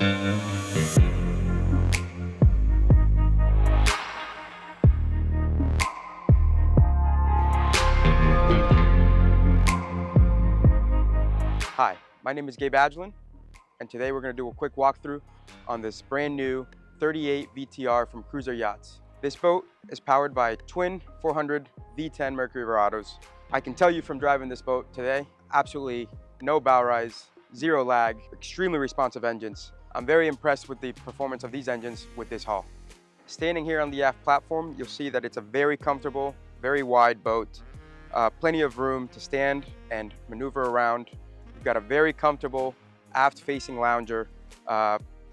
Hi, my name is Gabe Agilin, and today we're going to do a quick walkthrough on this brand new 38 VTR from Cruiser Yachts. This boat is powered by twin 400 V10 Mercury Verados. I can tell you from driving this boat today, absolutely no bow rise, zero lag, extremely responsive engines. I'm very impressed with the performance of these engines with this hull. Standing here on the aft platform, you'll see that it's a very comfortable, very wide boat. Plenty of room to stand and maneuver around. You've got a very comfortable aft-facing lounger,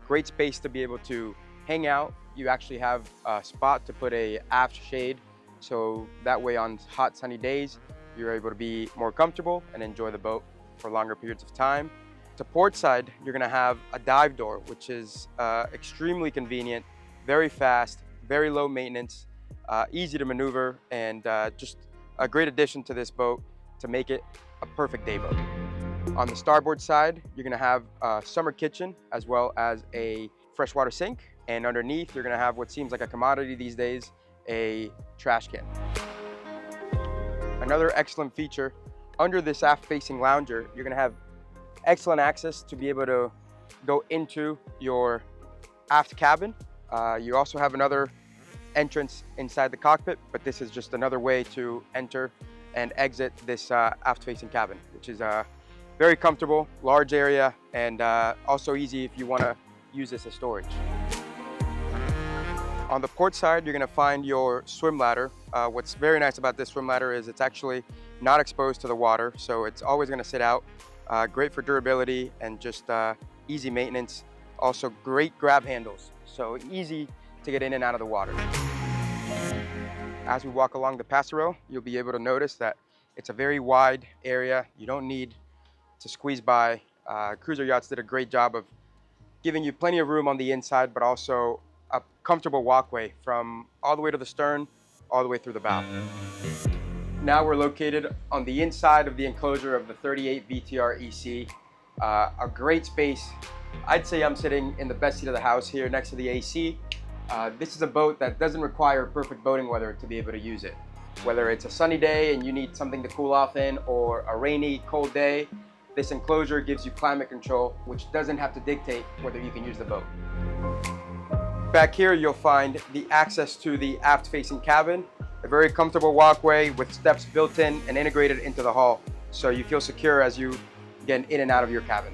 great space to be able to hang out. You actually have a spot to put a aft shade, so that way on hot sunny days, you're able to be more comfortable and enjoy the boat for longer periods of time. To port side, you're gonna have a dive door, which is extremely convenient, very fast, very low maintenance, easy to maneuver, and just a great addition to this boat to make it a perfect day boat. On the starboard side, you're gonna have a summer kitchen as well as a freshwater sink. And underneath, you're gonna have what seems like a commodity these days, a trash can. Another excellent feature, under this aft-facing lounger, you're gonna have excellent access to be able to go into your aft cabin. You also have another entrance inside the cockpit, but this is just another way to enter and exit this aft-facing cabin, which is very comfortable, large area, and also easy if you want to use this as storage. On the port side, you're going to find your swim ladder. What's very nice about this swim ladder is it's actually not exposed to the water, so it's always going to sit out. Great for durability and just easy maintenance. Also great grab handles, so easy to get in and out of the water. As we walk along the passerow, you'll be able to notice that it's a very wide area. You don't need to squeeze by. Cruiser Yachts did a great job of giving you plenty of room on the inside, but also a comfortable walkway from all the way to the stern, all the way through the bow. Now we're located on the inside of the enclosure of the 38 VTR EC. A great space. I'd say I'm sitting in the best seat of the house here next to the AC. This is a boat that doesn't require perfect boating weather to be able to use it. Whether it's a sunny day and you need something to cool off in, or a rainy, cold day, this enclosure gives you climate control, which doesn't have to dictate whether you can use the boat. Back here, you'll find the access to the aft-facing cabin, a very comfortable walkway with steps built in and integrated into the hull, so you feel secure as you get in and out of your cabin.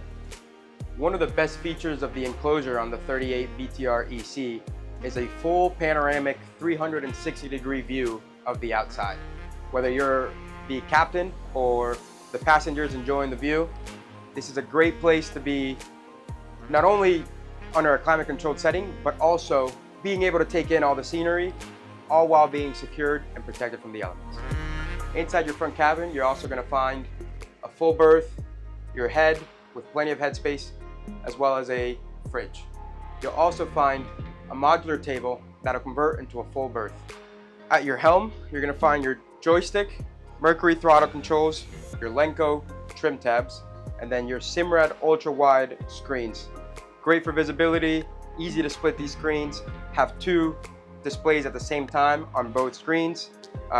One of the best features of the enclosure on the 38 VTR EC is a full panoramic 360-degree view of the outside. Whether you're the captain or the passengers enjoying the view, this is a great place to be, not only under a climate-controlled setting, but also being able to take in all the scenery, all while being secured and protected from the elements. Inside your front cabin, you're also going to find a full berth, your head with plenty of headspace, as well as a fridge. You'll also find a modular table that'll convert into a full berth. At your helm, you're going to find your joystick, Mercury throttle controls, your Lenco trim tabs, and then your Simrad ultra-wide screens. Great for visibility, easy to split these screens, have two displays at the same time on both screens.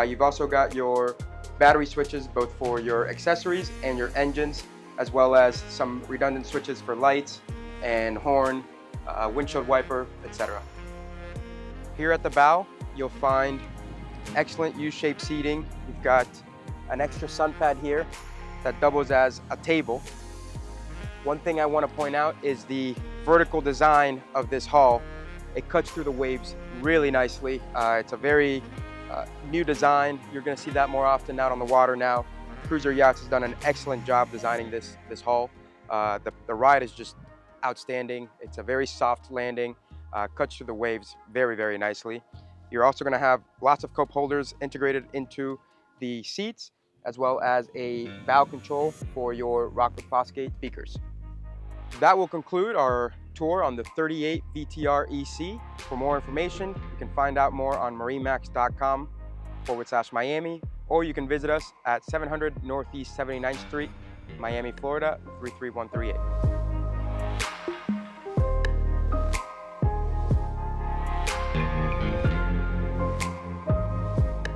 You've also got your battery switches, both for your accessories and your engines, as well as some redundant switches for lights and horn, windshield wiper, etc. Here at the bow, you'll find excellent U-shaped seating. You've got an extra sun pad here that doubles as a table. One thing I want to point out is the vertical design of this hull. It cuts through the waves really nicely. It's a very new design. You're going to see that more often out on the water now. Cruiser Yachts has done an excellent job designing this hull. The ride is just outstanding. It's a very soft landing, cuts through the waves very, very nicely. You're also going to have lots of cup holders integrated into the seats, as well as a bow control for your Rockwood Fosgate speakers. That will conclude our tour on the 38 VTR EC. For more information, you can find out more on MarineMax.com/Miami, or you can visit us at 700 Northeast 79th Street, Miami, Florida, 33138. you.